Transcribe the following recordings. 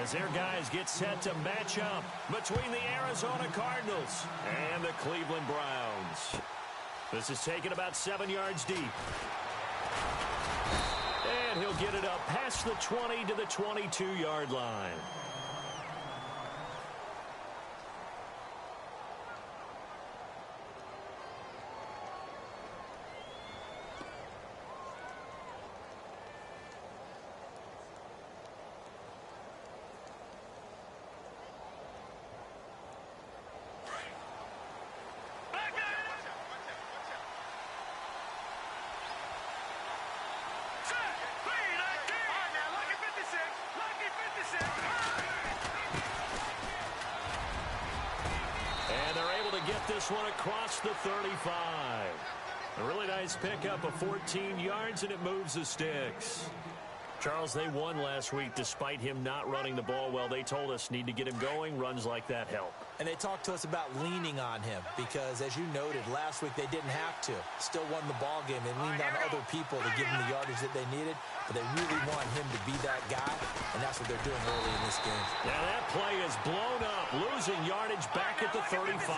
As their guys get set to match up between the Arizona Cardinals and the Cleveland Browns. This is taken about 7 yards deep. And he'll get it up past the 20 to the 22-yard line. Get this one across the 35. A really nice pickup of 14 yards, and it moves the sticks. Charles, they won last week despite him not running the ball well. They told us need to get him going. Runs like that help. And they talked to us about leaning on him because, as you noted, last week they didn't have to. Still won the ball game. They leaned on other people to give them the yardage that they needed, but they really want him to be that guy, and that's what they're doing early in this game. Now that play is blown up, losing yardage back at the 35.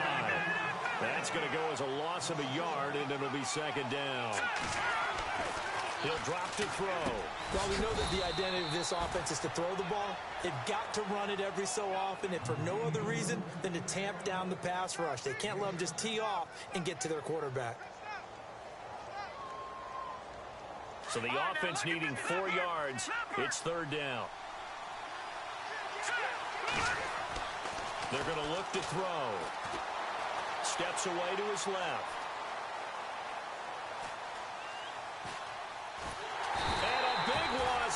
That's going to go as a loss of a yard, and it'll be second down. He'll drop to throw. Well, we know that the identity of this offense is to throw the ball. They've got to run it every so often, and for no other reason than to tamp down the pass rush. They can't let them just tee off and get to their quarterback. So the offense needing 4 yards. It's third down. They're going to look to throw. Steps away to his left.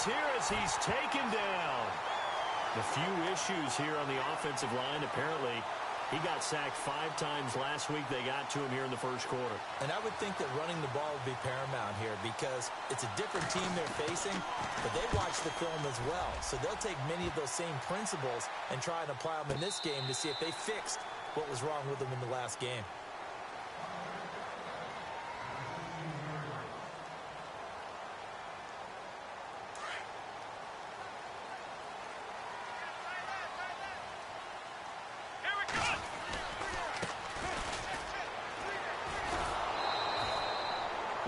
Here as he's taken down. A few issues here on the offensive line. Apparently, he got sacked 5 times last week. They got to him here in the first quarter. And I would think that running the ball would be paramount here because it's a different team they're facing, but they watch the film as well. So they'll take many of those same principles and try and apply them in this game to see if they fixed what was wrong with them in the last game.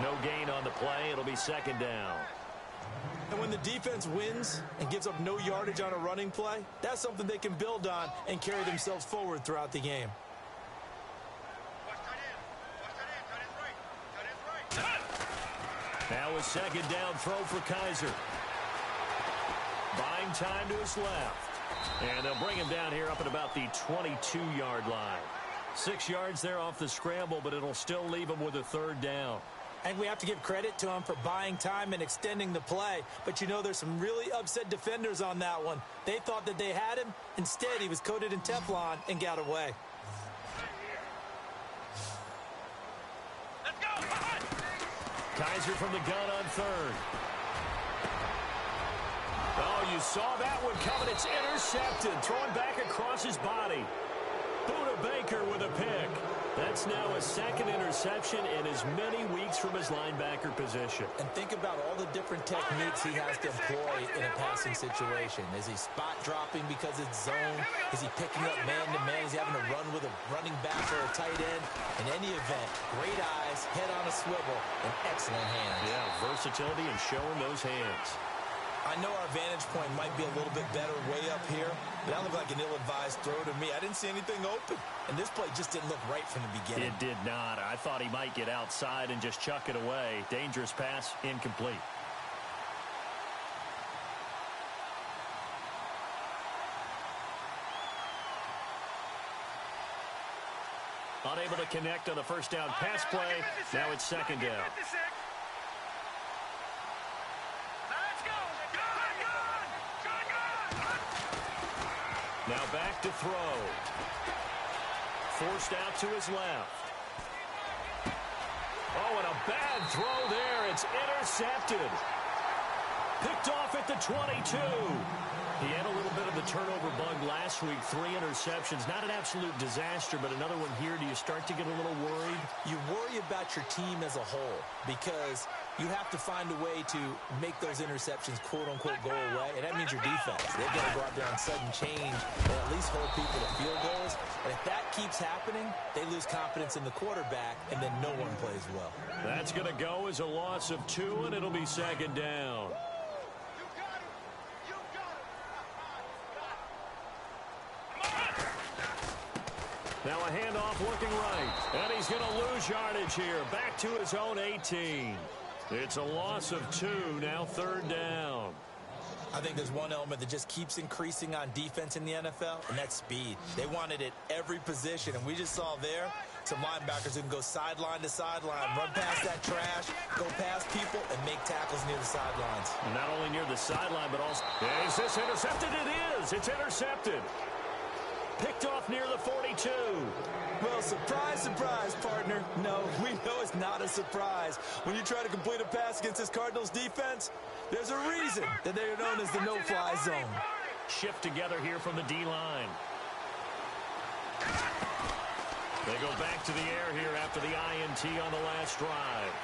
No gain on the play. It'll be second down. And when the defense wins and gives up no yardage on a running play, that's something they can build on and carry themselves forward throughout the game. Now a second down throw for Kaiser. Buying time to his left. And they'll bring him down here up at about the 22-yard line. 6 yards there off the scramble, but it'll still leave him with a third down. And we have to give credit to him for buying time and extending the play. But, you know, there's some really upset defenders on that one. They thought that they had him. Instead, he was coated in Teflon and got away. Let's go! Kaiser from the gun on third. Oh, you saw that one coming. It's intercepted. Thrown back across his body. Buda Baker with a pick. That's now a second interception in as many weeks from his linebacker position. And think about all the different techniques he has to employ in a passing situation. Is he spot dropping because it's zone? Is he picking up man-to-man? Is he having to run with a running back or a tight end? In any event, great eyes, head on a swivel, and excellent hands. Yeah, versatility and showing those hands. I know our vantage point might be a little bit better way up here, but that looked like an ill-advised throw to me. I didn't see anything open, and this play just didn't look right from the beginning. It did not. I thought he might get outside and just chuck it away. Dangerous pass, incomplete. Unable to connect on the first down pass play. Now it's second down. Now back to throw. Forced out to his left. Oh, and a bad throw there. It's intercepted. Picked off at the 22. He had a little bit of the turnover bug last week. 3 interceptions. Not an absolute disaster, but another one here. Do you start to get a little worried? You worry about your team as a whole because you have to find a way to make those interceptions, quote-unquote, go away, and that means your defense. They've got to go out there on sudden change and at least hold people to field goals. And if that keeps happening, they lose confidence in the quarterback, and then no one plays well. That's going to go as a loss of 2, and it'll be second down. Now a handoff looking right. And he's going to lose yardage here. Back to his own 18. It's a loss of 2. Now third down. I think there's one element that just keeps increasing on defense in the NFL, and that's speed. They want it at every position, and we just saw there some linebackers who can go sideline to sideline, run past that trash, go past people, and make tackles near the sidelines. Not only near the sideline, but also... Is this intercepted? It is. It's intercepted. Picked off near the 42. Well, surprise, surprise, partner. No, we know it's not a surprise. When you try to complete a pass against this Cardinals defense, there's a reason that they're known as the no-fly zone. Shift together here from the D-line. They go back to the air here after the INT on the last drive.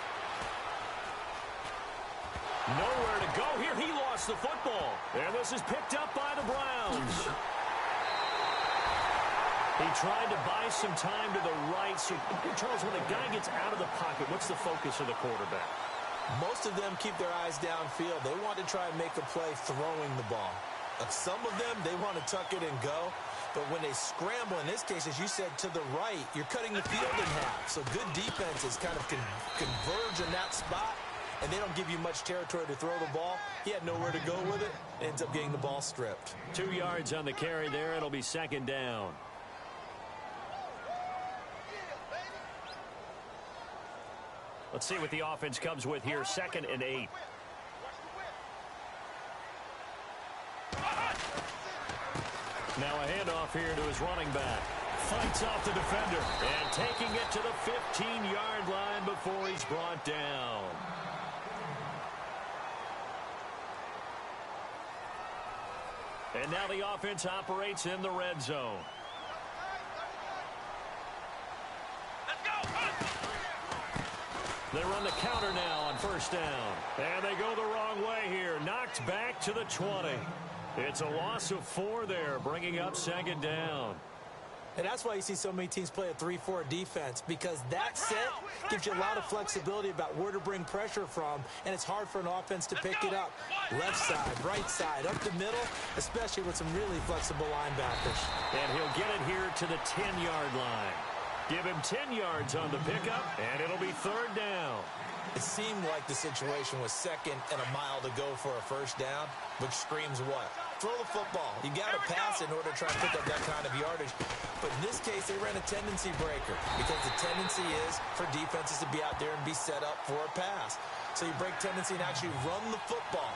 Nowhere to go here. He lost the football. And this is picked up by the Browns. He tried to buy some time to the right. So, Charles, when a guy gets out of the pocket, what's the focus of the quarterback? Most of them keep their eyes downfield. They want to try and make a play throwing the ball. Some of them, they want to tuck it and go. But when they scramble, in this case, as you said, to the right, you're cutting the field in half. So good defenses kind of converge in that spot, and they don't give you much territory to throw the ball. He had nowhere to go with it. Ends up getting the ball stripped. 2 yards on the carry there. It'll be second down. Let's see what the offense comes with here. 2nd and 8. Now a handoff here to his running back. Fights off the defender. And taking it to the 15-yard line before he's brought down. And now the offense operates in the red zone. They run the counter now on first down. And they go the wrong way here. Knocked back to the 20. It's a loss of 4 there, bringing up second down. And that's why you see so many teams play a 3-4 defense, because that set gives you a lot of flexibility about where to bring pressure from, and it's hard for an offense to pick it up. Left side, right side, up the middle, especially with some really flexible linebackers. And he'll get it here to the 10-yard line. Give him 10 yards on the pickup, and it'll be third down. It seemed like the situation was 2nd and a mile to go for a first down, which screams what? Throw the football. You got to pass in order to try and pick up that kind of yardage. But in this case, they ran a tendency breaker, because the tendency is for defenses to be out there and be set up for a pass. So you break tendency and actually run the football.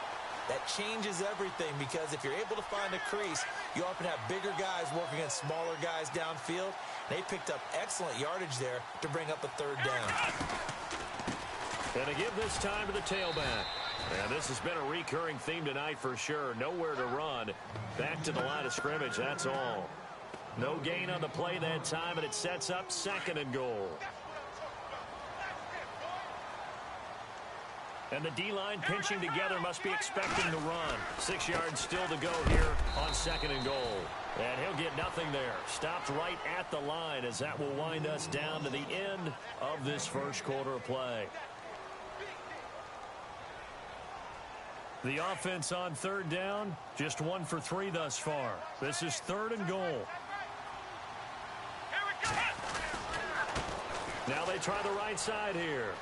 That changes everything, because if you're able to find a crease, you often have bigger guys working against smaller guys downfield. They picked up excellent yardage there to bring up a third down. And to give this time to the tailback. And this has been a recurring theme tonight for sure. Nowhere to run. Back to the line of scrimmage, that's all. No gain on the play that time, and it sets up 2nd and goal. And the D-line pinching together, must be expecting the run. 6 yards still to go here on 2nd and goal. And he'll get nothing there. Stopped right at the line, as that will wind us down to the end of this first quarter of play. The offense on third down, just 1 for 3 thus far. This is 3rd and goal. Now they try the right side here.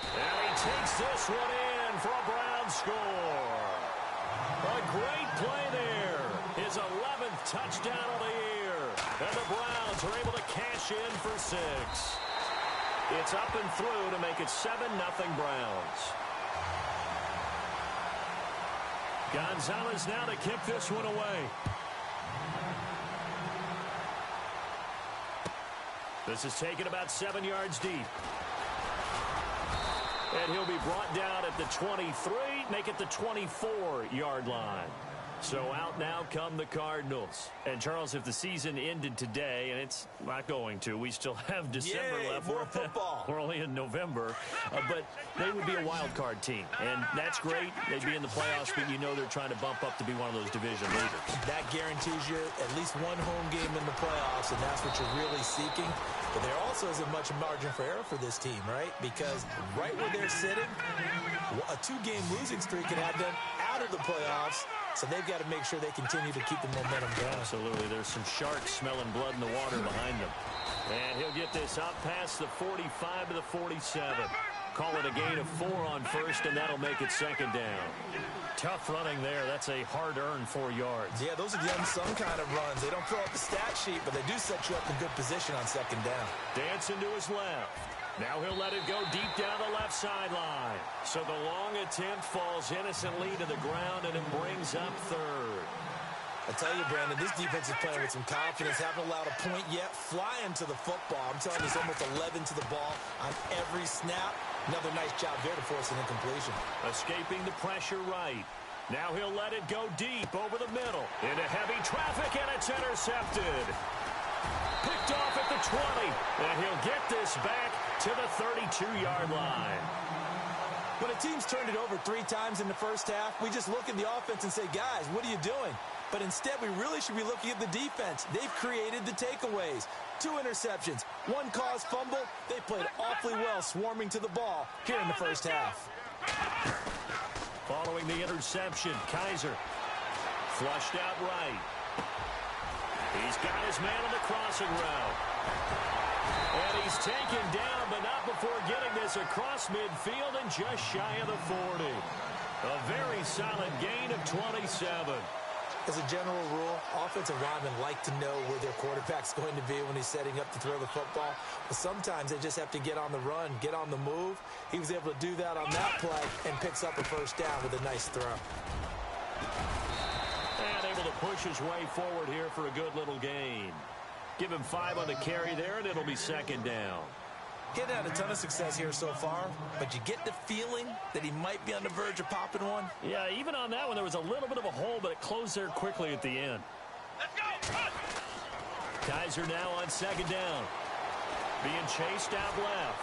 And he takes this one in for a Browns score. A great play there. His 11th touchdown of the year. And the Browns are able to cash in for 6. It's up and through to make it 7-0 Browns. Gonzalez now to kick this one away. This is taken about 7 yards deep. And he'll be brought down at the 23. complete, make it the 24-yard line. So out now come the Cardinals. And, Charles, if the season ended today, and it's not going to, we still have December left. More football. We're only in November. But they would be a wild card team. And that's great. They'd be in the playoffs, but you know they're trying to bump up to be one of those division leaders. That guarantees you at least one home game in the playoffs, and that's what you're really seeking. But there also isn't much margin for error for this team, right? Because right where they're sitting, a 2-game losing streak could have them out of the playoffs. So they've got to make sure they continue to keep the momentum going. Absolutely. There's some sharks smelling blood in the water behind them. And he'll get this up past the 45 to the 47. Call it a gain of 4 on first, and that'll make it second down. Tough running there. That's a hard-earned 4 yards. Yeah, those are the unsung kind of runs. They don't fill up the stat sheet, but they do set you up in good position on second down. Dancing to his left. Now he'll let it go deep down the left sideline. So the long attempt falls innocently to the ground, and it brings up third. I tell you, Brandon, this defense is playing with some confidence. Haven't allowed a point yet. Flying to the football. I'm telling you, it's almost 11 to the ball on every snap. Another nice job there to force an incompletion. Escaping the pressure right. Now he'll let it go deep over the middle. Into heavy traffic, and it's intercepted. Picked off at the 20, and he'll get this back to the 32-yard line. When a team's turned it over 3 times in the first half, we just look at the offense and say, guys, what are you doing? But instead, we really should be looking at the defense. They've created the takeaways. 2 interceptions, 1 caused fumble. They played awfully well swarming to the ball here in the first half. Following the interception, Kaiser flushed out right. He's got his man on the crossing route. And he's taken down, but not before getting this across midfield and just shy of the 40. A very solid gain of 27. As a general rule, offensive linemen like to know where their quarterback's going to be when he's setting up to throw the football. But sometimes they just have to get on the run, get on the move. He was able to do that on that play and picks up a first down with a nice throw. And able to push his way forward here for a good little gain. Give him 5 on the carry there, and it'll be second down. He hadn't had a ton of success here so far, but you get the feeling that he might be on the verge of popping one. Yeah, even on that one, there was a little bit of a hole, but it closed there quickly at the end. Kaiser now on second down. Being chased out left.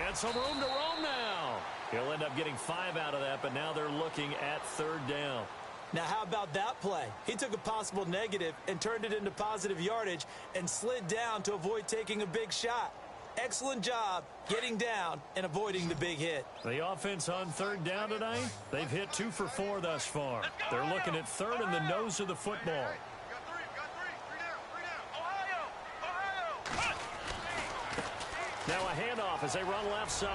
And some room to roam now. He'll end up getting 5 out of that, but now they're looking at third down. Now, how about that play? He took a possible negative and turned it into positive yardage and slid down to avoid taking a big shot. Excellent job getting down and avoiding the big hit. The offense on third down tonight, they've hit 2 for 4 thus far. They're looking at third in the nose of the football. Now a handoff as they run left side.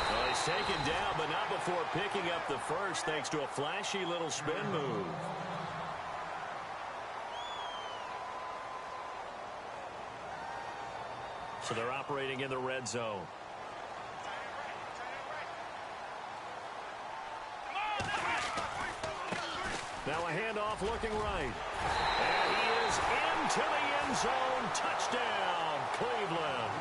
Well, he's taken down, but not before picking up the first thanks to a flashy little spin move. So they're operating in the red zone. Now a handoff looking right. And he is into the end zone. Touchdown, Cleveland.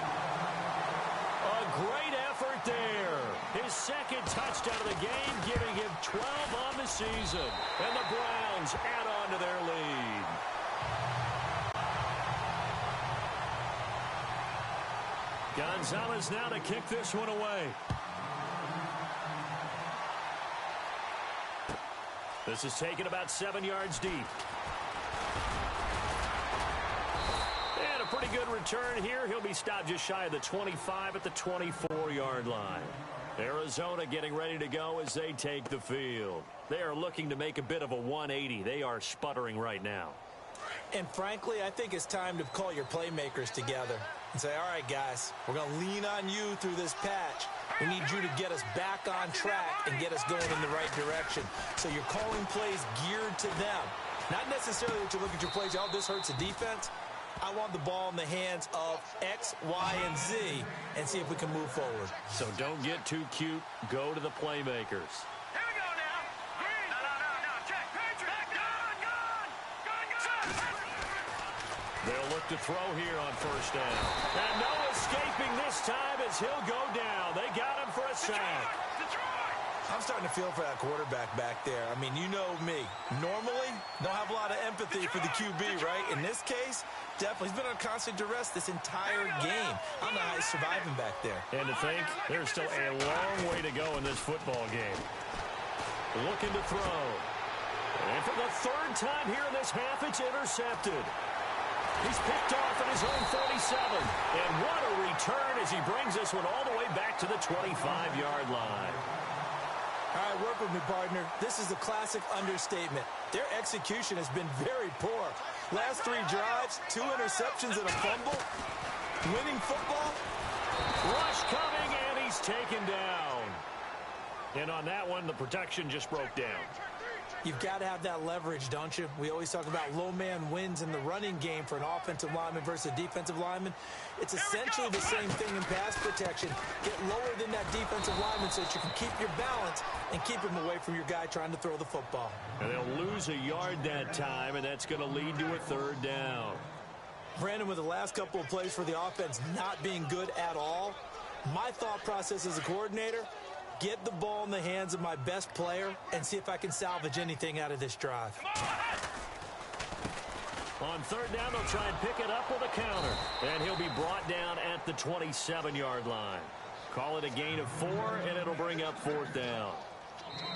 A great effort there. His second touchdown of the game, giving him 12 on the season. And the Browns add on to their lead. Gonzalez now to kick this one away. This is taken about 7 yards deep. And a pretty good return here. He'll be stopped just shy of the 25 at the 24-yard line. Arizona getting ready to go as they take the field. They are looking to make a bit of a 180. They are sputtering right now. And frankly, I think it's time to call your playmakers together and say, all right, guys, we're going to lean on you through this patch. We need you to get us back on track and get us going in the right direction. So you're calling plays geared to them. Not necessarily that you look at your plays, oh, this hurts the defense. I want the ball in the hands of X, Y, and Z and see if we can move forward. So don't get too cute. Go to the playmakers. They'll look to throw here on first down. And no escaping this time as he'll go down. They got him for a sack. I'm starting to feel for that quarterback back there. I mean, you know me. Normally, don't have a lot of empathy for the QB, right? In this case, definitely. He's been on constant duress this entire game. I don't know how he's surviving back there. And to think, there's still a long way to go in this football game. Looking to throw. And for the third time here in this half, it's intercepted. He's picked off at his own 47. And what a return as he brings this one all the way back to the 25-yard line. All right, work with me, partner. This is a classic understatement. Their execution has been very poor. Last 3 drives, 2 interceptions and a fumble. Winning football. Rush coming, and he's taken down. And on that one, the protection just broke down. You've got to have that leverage, don't you? We always talk about low man wins in the running game for an offensive lineman versus a defensive lineman. It's essentially the same thing in pass protection. Get lower than that defensive lineman so that you can keep your balance and keep him away from your guy trying to throw the football. And they'll lose a yard that time, and that's going to lead to a third down. Brandon, with the last couple of plays for the offense not being good at all, my thought process as a coordinator, get the ball in the hands of my best player and see if I can salvage anything out of this drive. On third down, they'll try and pick it up with a counter. And he'll be brought down at the 27-yard line. Call it a gain of 4, and it'll bring up fourth down.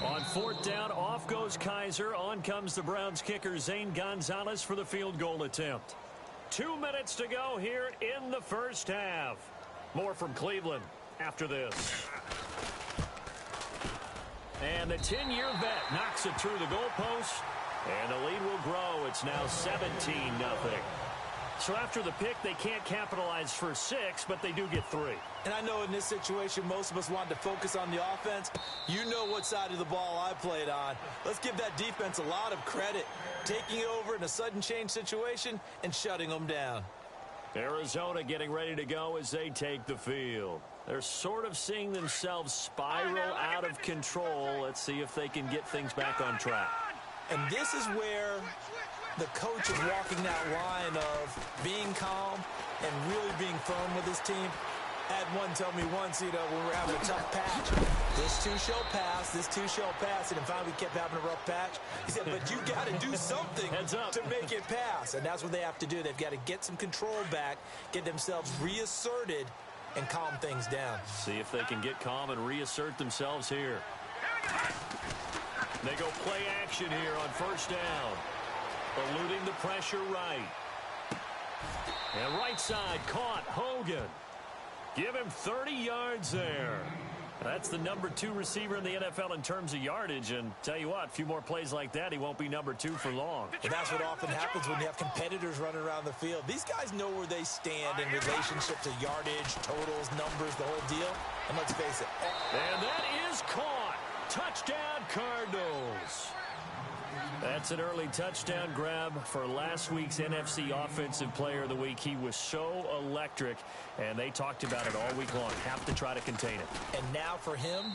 On fourth down, off goes Kaiser. On comes the Browns kicker, Zane Gonzalez, for the field goal attempt. 2 minutes to go here in the first half. More from Cleveland after this. And the 10-year vet knocks it through the goalpost, and the lead will grow. It's now 17-0. So after the pick, they can't capitalize for 6, but they do get 3. And I know in this situation, most of us want to focus on the offense. You know what side of the ball I played on. Let's give that defense a lot of credit, taking it over in a sudden change situation and shutting them down. Arizona getting ready to go as they take the field. They're sort of seeing themselves spiral out of control. Let's see if they can get things back on track. And this is where the coach is walking that line of being calm and really being firm with his team. I had one tell me once, when we're having a tough patch, this too shall pass, this too shall pass, and then finally we kept having a rough patch. He said, but you got to do something to make it pass, and that's what they have to do. They've got to get some control back, get themselves reasserted, and calm things down. See if they can get calm and reassert themselves here. They go play action here on first down. Eluding the pressure right. And right side caught Hogan. Give him 30 yards there. That's the number 2 receiver in the NFL in terms of yardage. And tell you what, a few more plays like that, he won't be number 2 for long. And that's what often happens when you have competitors running around the field. These guys know where they stand in relationship to yardage, totals, numbers, the whole deal. And let's face it. And that is caught. Touchdown, Cardinals. That's an early touchdown grab for last week's NFC Offensive Player of the Week. He was so electric, and they talked about it all week long. Have to try to contain it. And now for him,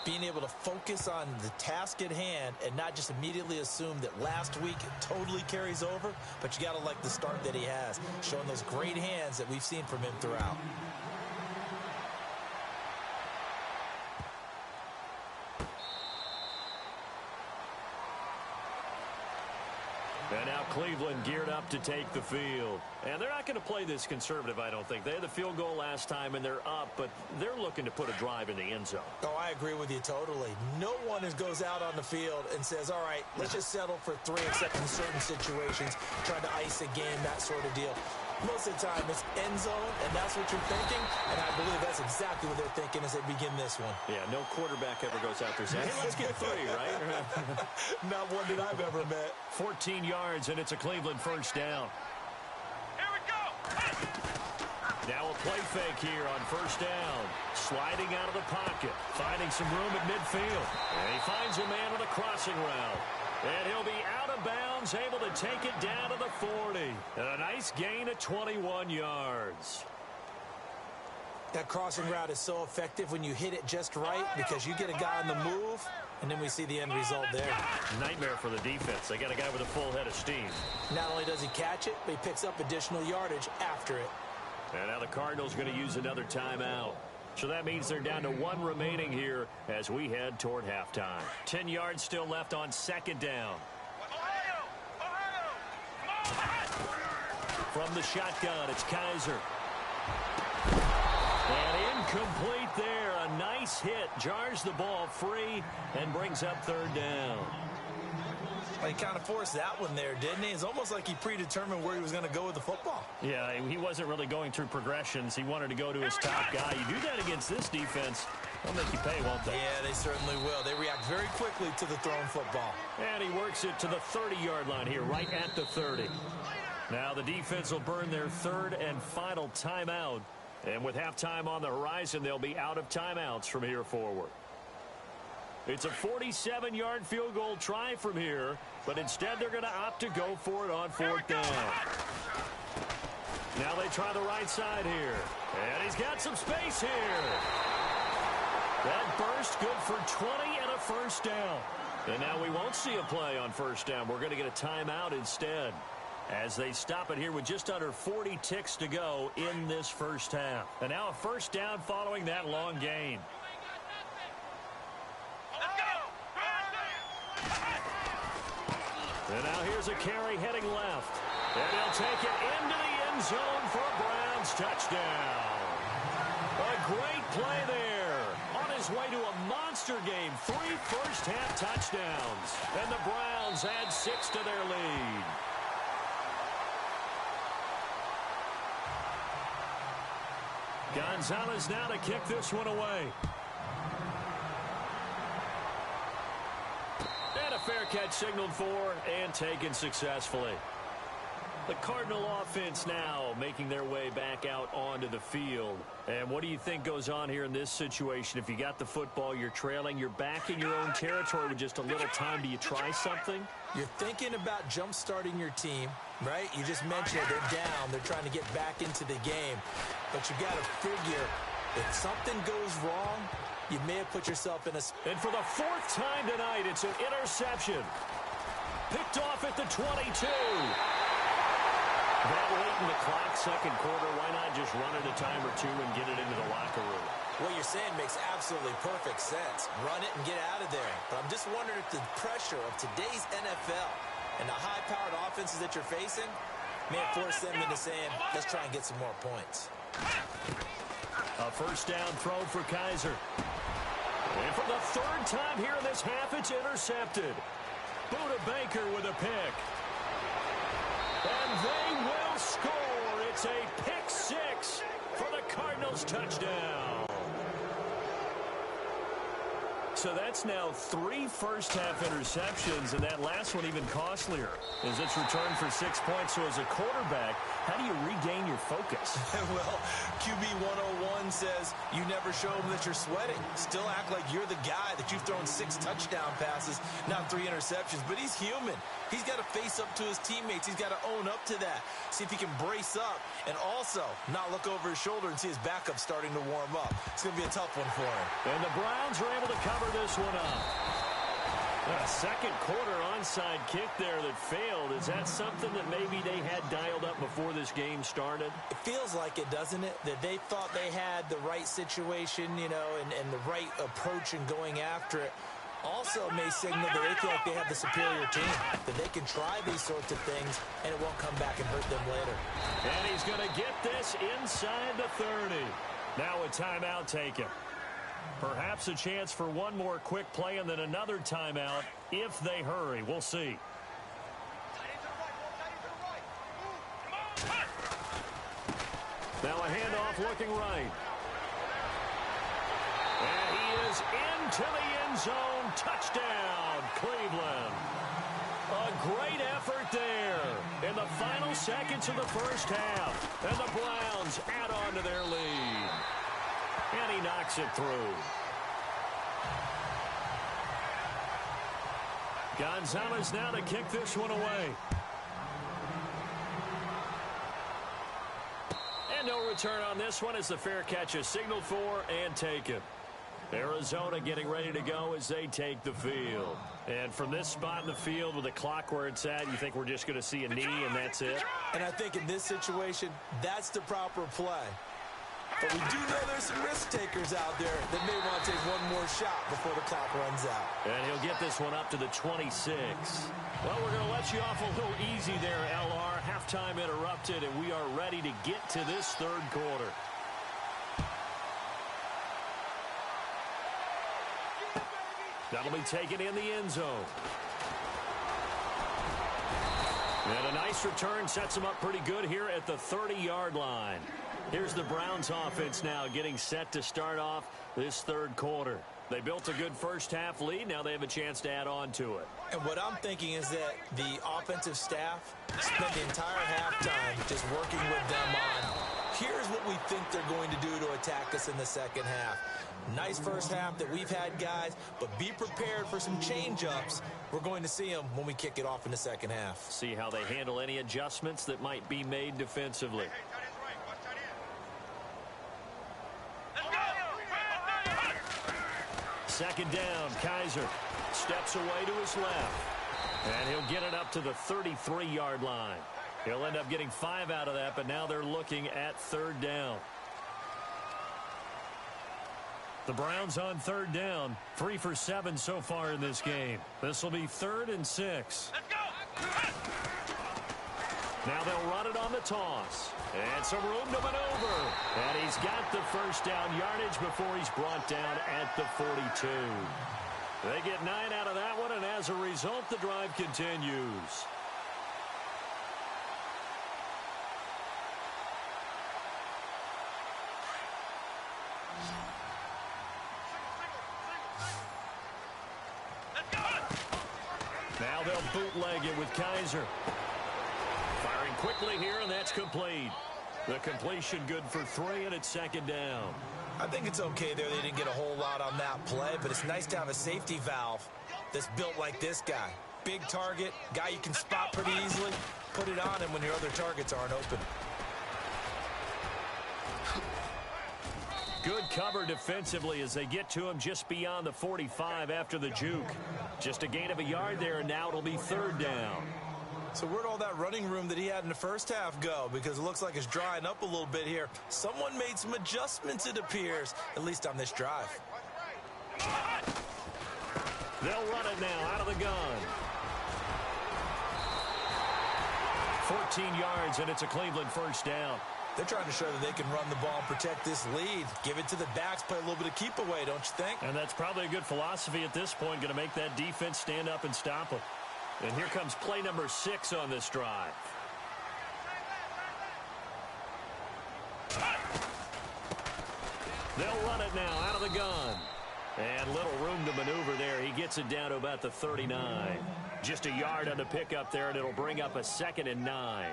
being able to focus on the task at hand and not just immediately assume that last week it totally carries over, but you got to like the start that he has, showing those great hands that we've seen from him throughout. And now Cleveland geared up to take the field. And they're not going to play this conservative, I don't think. They had the field goal last time, and they're up, but they're looking to put a drive in the end zone. Oh, I agree with you totally. No one goes out on the field and says, all right, let's just settle for 3, except in certain situations, trying to ice a game, that sort of deal. Most of the time, it's end zone, and that's what you're thinking, and I believe that's exactly what they're thinking as they begin this one. Yeah, no quarterback ever goes out there saying, hey, let's get 3, right? Not one that I've ever met. 14 yards, and it's a Cleveland first down. Here we go! Now a play fake here on first down. Sliding out of the pocket, finding some room at midfield. And he finds a man on a crossing route. And he'll be out of bounds, able to take it down to the 40. And a nice gain of 21 yards. That crossing route is so effective when you hit it just right because you get a guy on the move, and then we see the end result there. Nightmare for the defense. They got a guy with a full head of steam. Not only does he catch it, but he picks up additional yardage after it. And now the Cardinals going to use another timeout. So that means they're down to 1 remaining here as we head toward halftime. 10 yards still left on second down. From the shotgun, it's Kaiser. And incomplete there. A nice hit. Jars the ball free and brings up third down. He kind of forced that one there, didn't he? It's almost like he predetermined where he was going to go with the football. Yeah, he wasn't really going through progressions. He wanted to go to his top guy. You do that against this defense, they'll make you pay, won't they? Yeah, they certainly will. They react very quickly to the thrown football. And he works it to the 30-yard line here, right at the 30. Now the defense will burn their third and final timeout. And with halftime on the horizon, they'll be out of timeouts from here forward. It's a 47-yard field goal try from here, but instead they're going to opt to go for it on fourth down. Now they try the right side here. And he's got some space here. That burst good for 20 and a first down. And now we won't see a play on first down. We're going to get a timeout instead, as they stop it here with just under 40 ticks to go in this first half. And now a first down following that long gain. And now here's a carry heading left. And he'll take it into the end zone for a Browns touchdown. A great play there. On his way to a monster game. 3 first-half touchdowns. And the Browns add 6 to their lead. Gonzalez now to kick this one away. And a fair catch signaled for and taken successfully. The Cardinal offense now making their way back out onto the field. And what do you think goes on here in this situation? If you got the football, you're trailing, you're back in your own territory with just a little time. Do you try something? You're thinking about jump-starting your team, right? You just mentioned it. They're down. They're trying to get back into the game. But you got to figure, if something goes wrong, you may have put yourself in a... And for the 4th time tonight, it's an interception. Picked off at the 22. That late in the clock, second quarter, why not just run it a time or two and get it into the locker room? What you're saying makes absolutely perfect sense. Run it and get out of there. But I'm just wondering if the pressure of today's NFL and the high-powered offenses that you're facing may force them into saying, let's try and get some more points. A first down throw for Kaiser. And for the 3rd time here in this half, it's intercepted. Buda Baker with a pick. And they will score. It's a pick 6 for the Cardinals touchdown. So that's now 3 first-half interceptions, and that last one even costlier as it's returned for 6 points. So as a quarterback, how do you regain your focus? Well, QB 101 says you never show them that you're sweating. Still act like you're the guy that you've thrown 6 touchdown passes, not 3 interceptions. But he's human. He's got to face up to his teammates. He's got to own up to that. See if he can brace up and also not look over his shoulder and see his backup starting to warm up. It's going to be a tough one for him. And the Browns are able to cover this one up. A second quarter onside kick there that failed. Is that something that maybe they had dialed up before this game started? It feels like it, doesn't it? That they thought they had the right situation, you know, and the right approach in going after it. Also may signal that they feel like they have the superior team, that they can try these sorts of things, and it won't come back and hurt them later. And he's going to get this inside the 30. Now a timeout taken. Perhaps a chance for one more quick play and then another timeout if they hurry. We'll see. Now a handoff looking right. And he is into the end zone. Touchdown, Cleveland. A great effort there in the final seconds of the first half. And the Browns add on to their lead. And he knocks it through. Gonzalez now to kick this one away. And no return on this one as the fair catch is signaled for and taken. Arizona getting ready to go as they take the field. And from this spot in the field with the clock where it's at, you think we're just going to see a knee and that's it? And I think in this situation, that's the proper play. But we do know there's some risk takers out there that may want to take one more shot before the clock runs out. And he'll get this one up to the 26. Well, we're going to let you off a little easy there, LR. Halftime interrupted, and we are ready to get to this third quarter. That'll be taken in the end zone. And a nice return sets him up pretty good here at the 30-yard line. Here's the Browns offense now getting set to start off this third quarter. They built a good first-half lead. Now they have a chance to add on to it. And what I'm thinking is that the offensive staff spent the entire halftime just working with them on, here's what we think they're going to do to attack us in the second half. Nice first half that we've had, guys, but be prepared for some change-ups. We're going to see them when we kick it off in the second half. See how they handle any adjustments that might be made defensively. Second down, Kaiser steps away to his left. And he'll get it up to the 33-yard line. He'll end up getting 5 out of that, but now they're looking at third down. The Browns on third down, 3 for 7 so far in this game. This will be 3rd and 6. Now they'll run it on the toss. And some room to maneuver. And he's got the first down yardage before he's brought down at the 42. They get 9 out of that one, and as a result, the drive continues. Now they'll bootleg it with Kaiser. Firing quickly here, and that's complete. The completion good for 3, and it's second down. I think it's okay there. They didn't get a whole lot on that play, but it's nice to have a safety valve that's built like this guy. Big target, guy you can spot pretty easily. Put it on him when your other targets aren't open. Good cover defensively as they get to him just beyond the 45 after the juke. Just a gain of a yard there, and now it'll be third down. So where'd all that running room that he had in the first half go? Because it looks like it's drying up a little bit here. Someone made some adjustments, it appears, at least on this drive. They'll run it now out of the gun. 14 yards, and it's a Cleveland first down. They're trying to show that they can run the ball and protect this lead. Give it to the backs, play a little bit of keep away, don't you think? And that's probably a good philosophy at this point, going to make that defense stand up and stop them. And here comes play number 6 on this drive. They'll run it now out of the gun. And little room to maneuver there. He gets it down to about the 39. Just a yard on the pickup there, and it'll bring up a 2nd and 9.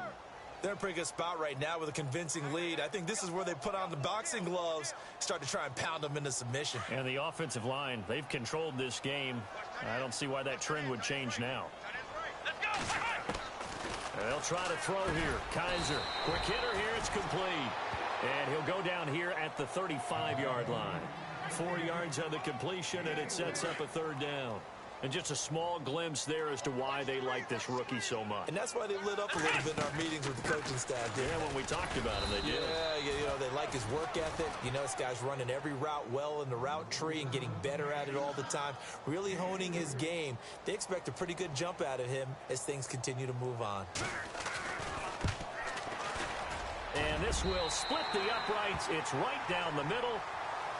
They're in a pretty good spot right now with a convincing lead. I think this is where they put on the boxing gloves, start to try and pound them into submission. And the offensive line, they've controlled this game. I don't see why that trend would change now. And they'll try to throw here. Kaiser, quick hitter here, it's complete. And he'll go down here at the 35-yard line. 4 yards on the completion, and it sets up a third down. And just a small glimpse there as to why they like this rookie so much. And that's why they lit up a little bit in our meetings with the coaching staff. Yeah, when we talked about him, they did. Yeah, you know, they like his work ethic. You know, this guy's running every route well in the route tree and getting better at it all the time, really honing his game. They expect a pretty good jump out of him as things continue to move on. And this will split the uprights. It's right down the middle.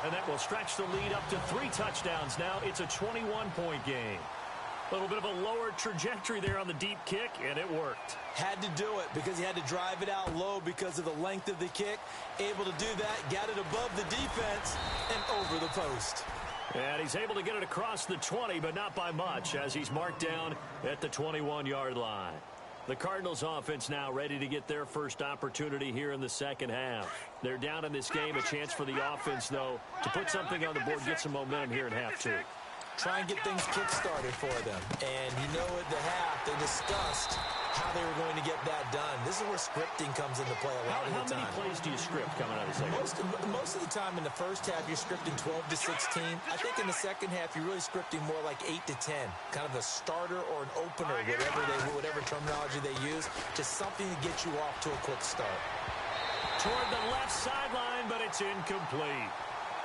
And that will stretch the lead up to 3 touchdowns now. It's a 21-point game. A little bit of a lower trajectory there on the deep kick, and it worked. Had to do it because he had to drive it out low because of the length of the kick. Able to do that, got it above the defense and over the post. And he's able to get it across the 20, but not by much, as he's marked down at the 21-yard line. The Cardinals offense now ready to get their first opportunity here in the second half. They're down in this game. A chance for the offense, though, to put something on the board, get some momentum here in half 2. Try and get things kick-started for them. And you know at the half, they discussed how they were going to get that done. This is where scripting comes into play a lot of the time. How many plays do you script coming out of the second? Most of the time in the first half, you're scripting 12 to 16. I think in the second half, you're really scripting more like 8 to 10. Kind of a starter or an opener, whatever terminology they use. Just something to get you off to a quick start. Toward the left sideline, but it's incomplete.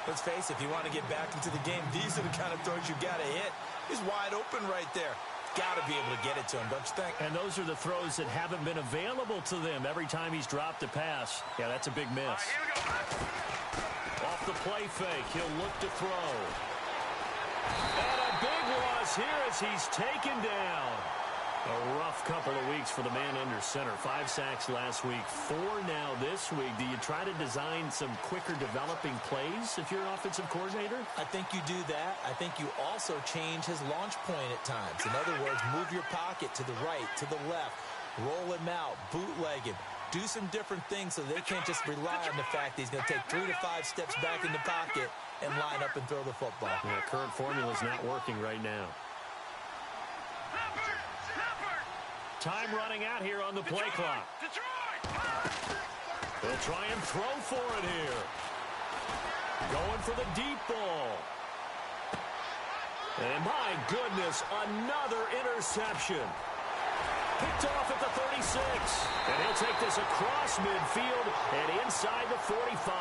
Let's face it, if you want to get back into the game, these are the kind of throws you got to hit. He's wide open right there. Got to be able to get it to him, don't you think? And those are the throws that haven't been available to them every time he's dropped a pass. Yeah, that's a big miss. Off the play fake, he'll look to throw. And a big loss here as he's taken down. A rough couple of weeks for the man under center. 5 sacks last week, 4 now this week. Do you try to design some quicker developing plays if you're an offensive coordinator? I think you do that. I think you also change his launch point at times. In other words, move your pocket to the right, to the left, roll him out, bootleg him. Do some different things so they can't just rely on the fact that he's going to take 3 to 5 steps back in the pocket and line up and throw the football. Yeah, current formula is not working right now. Time running out here on the play clock. They'll try and throw for it here. Going for the deep ball. And my goodness, another interception. Picked off at the 36. And he'll take this across midfield and inside the 45.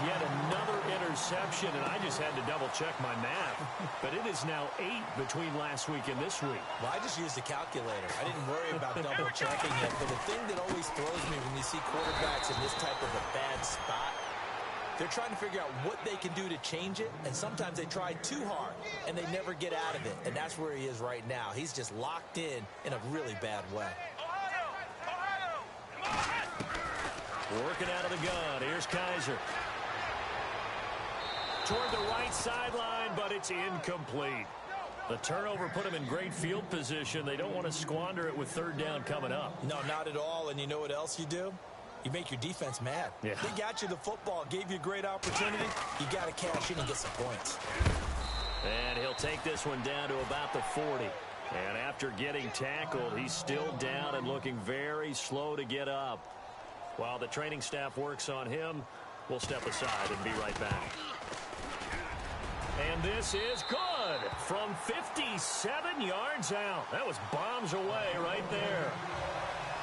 Yet another interception, and I just had to double-check my math. But it is now 8 between last week and this week. Well, I just used a calculator. I didn't worry about double-checking it. But the thing that always throws me when you see quarterbacks in this type of a bad spot, they're trying to figure out what they can do to change it, and sometimes they try too hard, and they never get out of it. And that's where he is right now. He's just locked in a really bad way. Working out of the gun. Here's Kaiser. Toward the right sideline, but it's incomplete. The turnover put him in great field position. They don't want to squander it with 3rd down coming up. No, not at all. And you know what else you do? You make your defense mad. Yeah. They got you the football, gave you a great opportunity. You got to cash in and get some points. And he'll take this one down to about the 40. And after getting tackled, he's still down and looking very slow to get up. While the training staff works on him, we'll step aside and be right back. And this is good from 57 yards out. That was bombs away right there.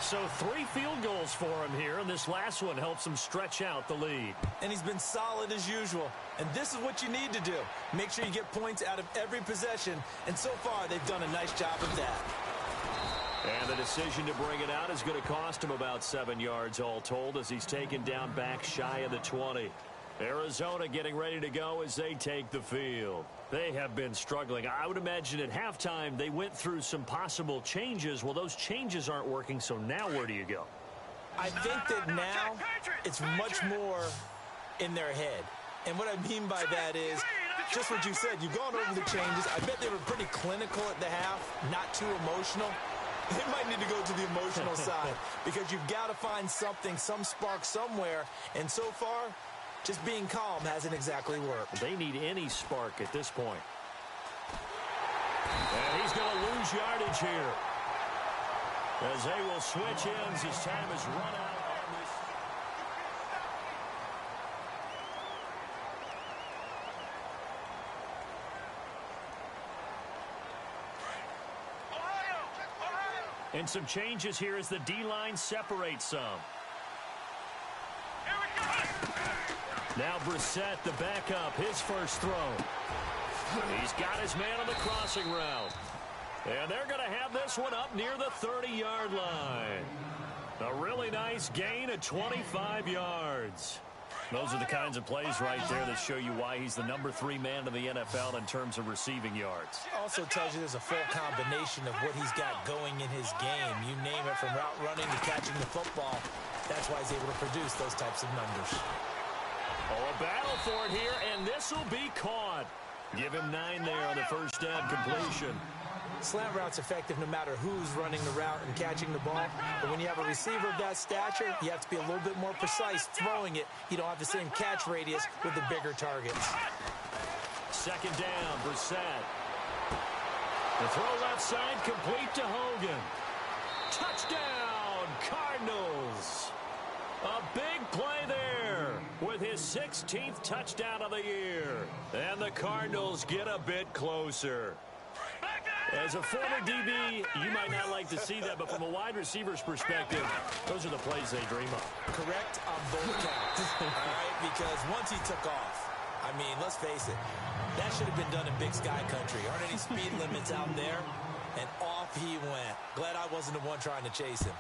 So 3 field goals for him here, and this last one helps him stretch out the lead. And he's been solid as usual. And this is what you need to do. Make sure you get points out of every possession. And so far, they've done a nice job of that. And the decision to bring it out is going to cost him about 7 yards all told as he's taken down back shy of the 20. Arizona getting ready to go as they take the field. They have been struggling. I would imagine at halftime they went through some possible changes. Well, those changes aren't working, so now where do you go? I think that now it's much more in their head. And what I mean by that is just what you said. You've gone over the changes. I bet they were pretty clinical at the half, not too emotional. They might need to go to the emotional side because you've got to find something, some spark somewhere. And so far, just being calm hasn't exactly worked. They need any spark at this point. And he's going to lose yardage here. As they will switch ends as time is run out on this. And some changes here as the D-line separates some. Now Brissett, the backup, his first throw. He's got his man on the crossing route. And they're going to have this one up near the 30-yard line. A really nice gain of 25 yards. Those are the kinds of plays right there that show you why he's the number 3 man in the NFL in terms of receiving yards. Also tells you there's a full combination of what he's got going in his game. You name it, from route running to catching the football. That's why he's able to produce those types of numbers. Oh, a battle for it here, and this will be caught. Give him 9 there on the first down completion. Slant route's effective no matter who's running the route and catching the ball. But when you have a receiver of that stature, you have to be a little bit more precise throwing it. You don't have the same catch radius with the bigger targets. Second down, Brissett. The throw left side complete to Hogan. Touchdown, Cardinals. A big play there with his 16th touchdown of the year. And the Cardinals get a bit closer. Back down! As a former DB, you might not like to see that, but from a wide receiver's perspective, those are the plays they dream of. Correct on both counts, all right? Because once he took off, I mean, let's face it, that should have been done in Big Sky Country. Aren't any speed limits out there? And off he went. Glad I wasn't the one trying to chase him.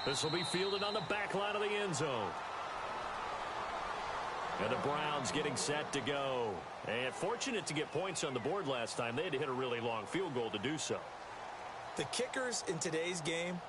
This will be fielded on the back line of the end zone. And the Browns getting set to go. And fortunate to get points on the board last time. They had to hit a really long field goal to do so. The kickers in today's game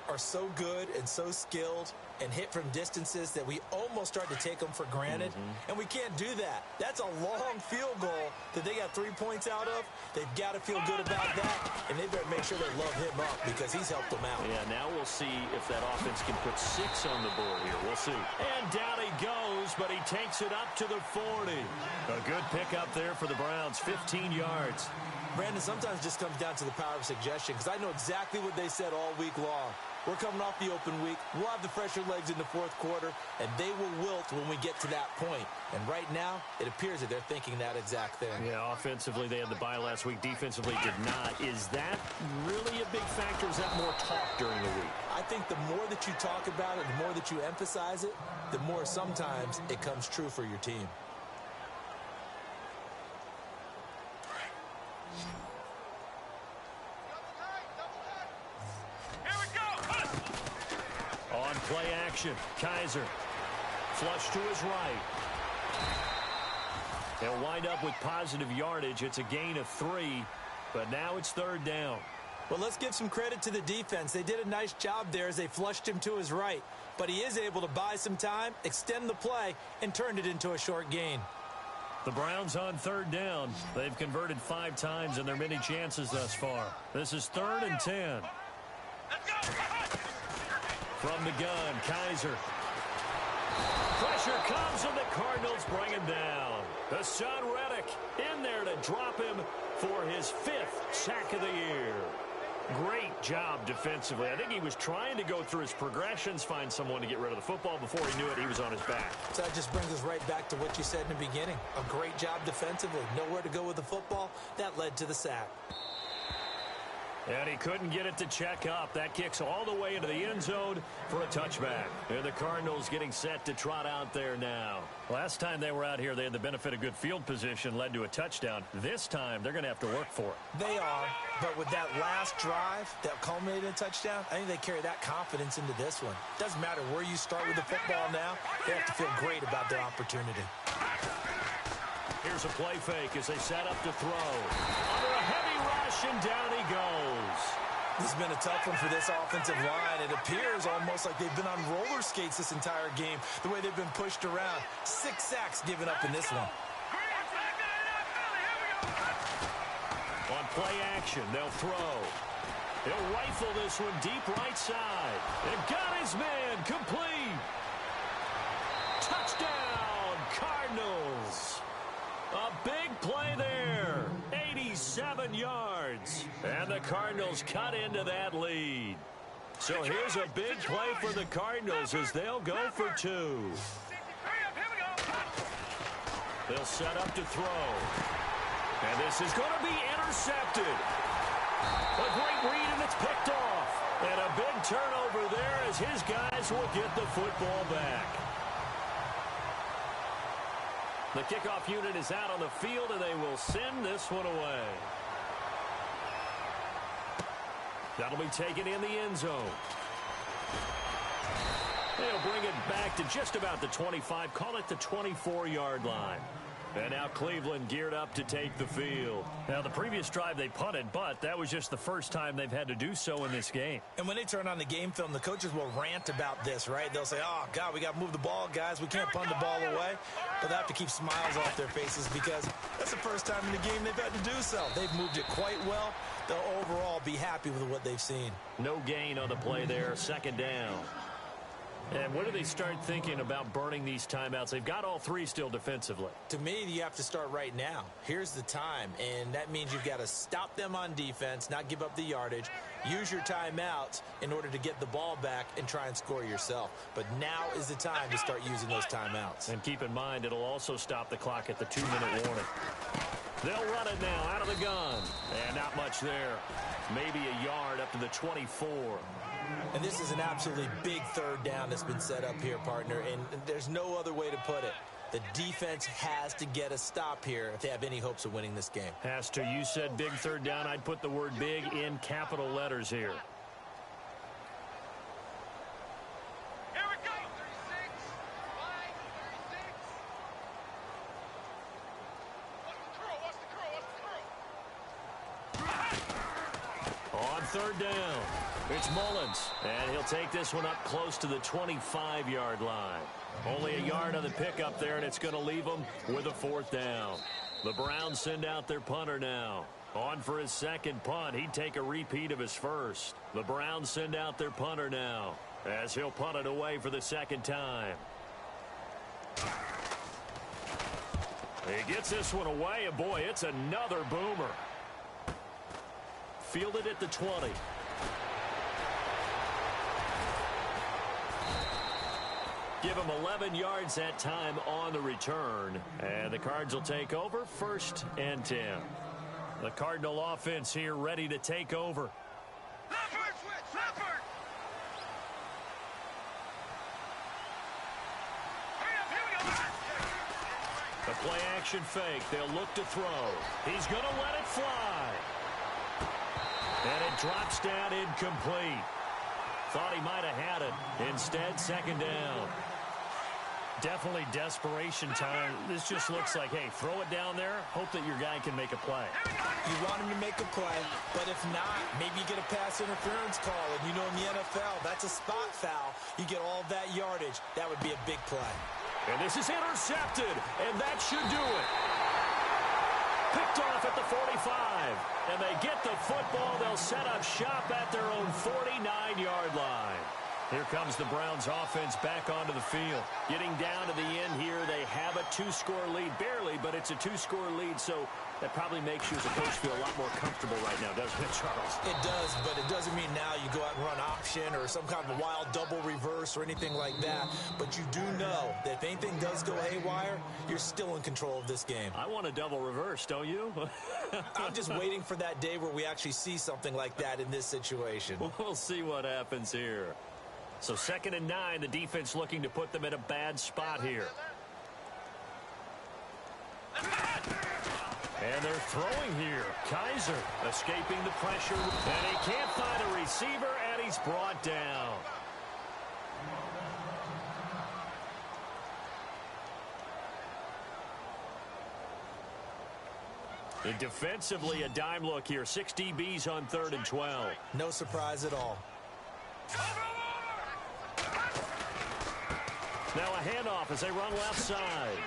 are so good and so skilled and hit from distances that we almost start to take them for granted. And we can't do that. That's a long field goal that they got 3 points out of. They've got to feel good about that, and they better make sure they love him up because he's helped them out. Yeah, now we'll see if that offense can put 6 on the board here. We'll see. And down he goes, but he takes it up to the 40. A good pickup there for the Browns, 15 yards. Brandon, sometimes it just comes down to the power of suggestion because I know exactly what they said all week long. We're coming off the open week. We'll have the fresher legs in the fourth quarter, and they will wilt when we get to that point. And right now, it appears that they're thinking that exact thing. Yeah, offensively, they had the bye last week. Defensively, did not. Is that really a big factor? Is that more talk during the week? I think the more that you talk about it, the more that you emphasize it, the more sometimes it comes true for your team. On play action, Kaiser. Flush to his right. They'll wind up with positive yardage. It's a gain of 3, but now it's third down. Well, let's give some credit to the defense. They did a nice job there as they flushed him to his right. But he is able to buy some time, extend the play, and turned it into a short gain. The Browns on third down. They've converted 5 times in their many chances thus far. This is 3rd and 10. From the gun, Kaiser. Pressure comes, and the Cardinals bring him down. Hassan Reddick in there to drop him for his 5th sack of the year. Great job defensively. I think he was trying to go through his progressions, find someone to get rid of the football. Before he knew it, he was on his back. So that just brings us right back to what you said in the beginning. A great job defensively. Nowhere to go with the football. That led to the sack. And he couldn't get it to check up. That kicks all the way into the end zone for a touchback. And the Cardinals getting set to trot out there now. Last time they were out here, they had the benefit of good field position, led to a touchdown. This time, they're going to have to work for it. They are, but with that last drive that culminated in a touchdown, I think they carry that confidence into this one. Doesn't matter where you start with the football now. They have to feel great about their opportunity. Here's a play fake as they set up to throw. Under a heavy rush, and down he goes. This has been a tough one for this offensive line. It appears almost like they've been on roller skates this entire game, the way they've been pushed around. 6 sacks given up in this one. On play action, they'll throw. He'll rifle this one deep right side. And got his man complete. Touchdown, Cardinals. A big play there. 87 yards. And the Cardinals cut into that lead. So here's a big play for the Cardinals as they'll go for 2. They'll set up to throw. And this is going to be intercepted. A great read, and it's picked off. And a big turnover there as his guys will get the football back. The kickoff unit is out on the field, and they will send this one away. That'll be taken in the end zone. They'll bring it back to just about the 25, call it the 24-yard line. And now Cleveland geared up to take the field. Now, the previous drive they punted, but that was just the first time they've had to do so in this game. And when they turn on the game film, the coaches will rant about this, right? They'll say, oh, God, we got to move the ball, guys. We can't punt the ball away. But they have to keep smiles off their faces because that's the first time in the game they've had to do so. They've moved it quite well. They'll overall be happy with what they've seen. No gain on the play there. 2nd down. And when do they start thinking about burning these timeouts? They've got all three still defensively. To me, you have to start right now. Here's the time, and that means you've got to stop them on defense, not give up the yardage, use your timeouts in order to get the ball back and try and score yourself. But now is the time to start using those timeouts. And keep in mind, it'll also stop the clock at the 2-minute warning. They'll run it now out of the gun. And not much there. Maybe a yard up to the 24. And this is an absolutely big third down that's been set up here, partner, and there's no other way to put it. The defense has to get a stop here if they have any hopes of winning this game. Has to. You said big third down. I'd put the word big in capital letters here. Here we go. 36. 36. Watch the curl. On third down, it's Mullins, and he'll take this one up close to the 25-yard line. Only a yard on the pickup there, and it's going to leave them with a fourth down. The Browns send out their punter now. On for his second punt. He'd take a repeat of his first. The Browns send out their punter now, as he'll punt it away for the second time. He gets this one away, and boy, it's another boomer. Fielded at the 20. Give him 11 yards that time on the return. And the Cards will take over 1st and 10. The Cardinal offense here ready to take over. The play action fake. They'll look to throw. He's going to let it fly. And it drops down incomplete. Thought he might have had it. Instead, second down. Definitely desperation time. This just looks like, hey, throw it down there. Hope that your guy can make a play. You want him to make a play, but if not, maybe you get a pass interference call. And you know in the NFL, that's a spot foul. You get all that yardage. That would be a big play. And this is intercepted, and that should do it. Picked off at the 45. And they get the football. They'll set up shop at their own 49-yard line. Here comes the Browns offense back onto the field. Getting down to the end here, they have a 2-score lead. Barely, but it's a 2-score lead, so that probably makes you as a coach feel a lot more comfortable right now, doesn't it, Charles? It does, but it doesn't mean now you go out and run option or some kind of a wild double reverse or anything like that. But you do know that if anything does go haywire, you're still in control of this game. I want a double reverse, don't you? I'm just waiting for that day where we actually see something like that in this situation. We'll see what happens here. So 2nd and 9, the defense looking to put them in a bad spot here. And they're throwing here. Kaiser escaping the pressure. And he can't find a receiver, and he's brought down. And defensively, a dime look here. 6 DBs on 3rd and 12. No surprise at all. Now a handoff as they run left side.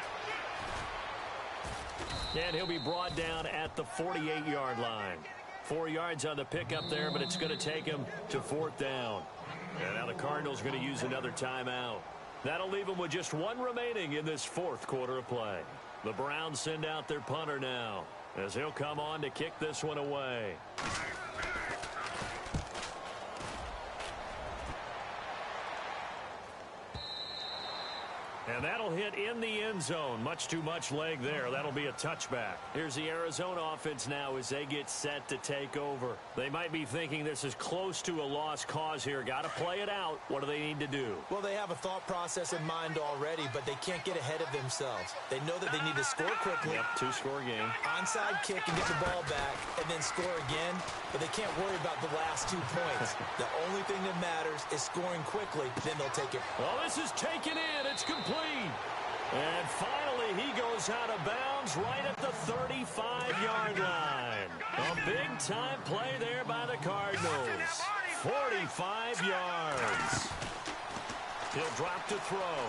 And he'll be brought down at the 48-yard line. 4 yards on the pickup there, but it's going to take him to 4th down. And now the Cardinals are going to use another timeout. That'll leave them with just 1 remaining in this 4th quarter of play. The Browns send out their punter now, as he'll come on to kick this one away. And that'll hit in the end zone. Much too much leg there. That'll be a touchback. Here's the Arizona offense now as they get set to take over. They might be thinking this is close to a lost cause here. Got to play it out. What do they need to do? Well, they have a thought process in mind already, but they can't get ahead of themselves. They know that they need to score quickly. Yep, 2-score game. Onside kick and get the ball back and then score again, but they can't worry about the last 2 points. The only thing that matters is scoring quickly, then they'll take it. Well, this is taken in. It's complete. And finally, he goes out of bounds right at the 35-yard line. A big-time play there by the Cardinals. 45 yards. He'll drop to throw.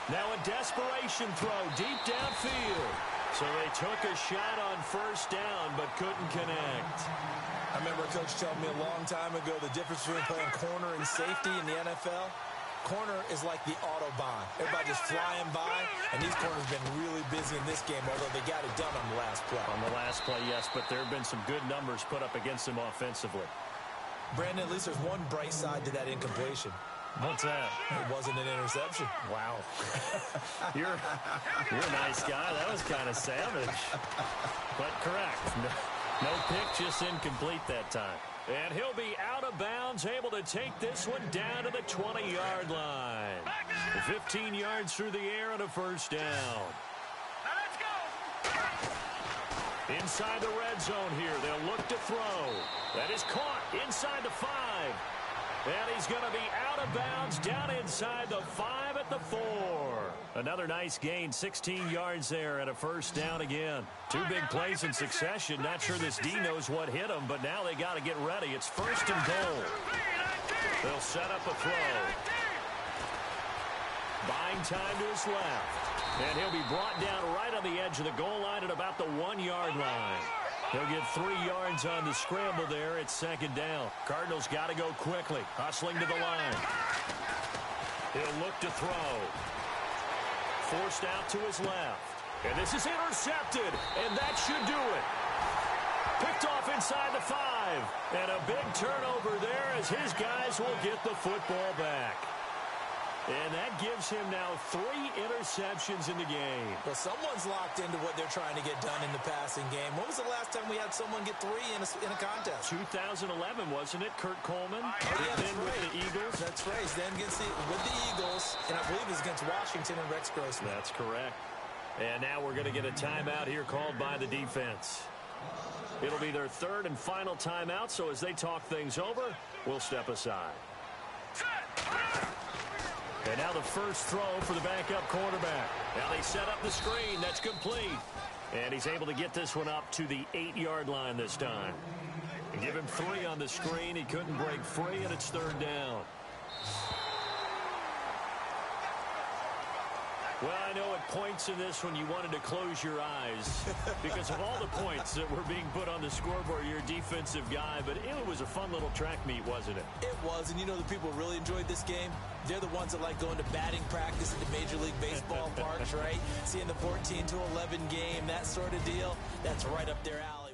Now a desperation throw deep downfield. So they took a shot on 1st down but couldn't connect. I remember a coach telling me a long time ago the difference between playing corner and safety in the NFL. corner is like the Autobahn. Everybody just flying by, and these corners have been really busy in this game, although they got it done on the last play. On the last play, yes, but there have been some good numbers put up against him offensively. Brandon, at least there's one bright side to that incompletion. What's that? It wasn't an interception. Wow. You're a nice guy. That was kind of savage. But correct. No pick, just incomplete that time. And he'll be out of bounds, able to take this one down to the 20-yard line. 15 yards through the air and a first down. Now let's go. Inside the red zone here, they'll look to throw. That is caught inside the 5. And he's going to be out of bounds down inside the 5 at the 4. Another nice gain, 16 yards there and a first down again. 2 big plays in succession. Not sure this D knows what hit him, but now they got to get ready. It's first and goal. They'll set up a throw. Buying time to his left. And he'll be brought down right on the edge of the goal line at about the 1-yard line. He'll get 3 yards on the scramble there. It's second down. Cardinals got to go quickly. Hustling to the line. He'll look to throw. Forced out to his left. And this is intercepted. And that should do it. Picked off inside the 5. And a big turnover there as his guys will get the football back. And that gives him now 3 interceptions in the game. Well, someone's locked into what they're trying to get done in the passing game. When was the last time we had someone get 3 in a contest? 2011, wasn't it? Kurt Coleman. Yeah, that's with right. the Eagles. That's right. Then with the Eagles, and I believe it's against Washington and Rex Grossman. That's correct. And now we're going to get a timeout here called by the defense. It'll be their 3rd and final timeout, so as they talk things over, we'll step aside. And now the first throw for the backup quarterback. Now they set up the screen. That's complete. And he's able to get this one up to the 8-yard line this time. And give him 3 on the screen. He couldn't break free, and it's 3rd down. Well, I know at points in this one you wanted to close your eyes because of all the points that were being put on the scoreboard. You're a defensive guy, but it was a fun little track meet, wasn't it? It was, and you know the people who really enjoyed this game? They're the ones that like going to batting practice at the Major League Baseball parks, right? Seeing the 14-11 game, that sort of deal, that's right up their alley.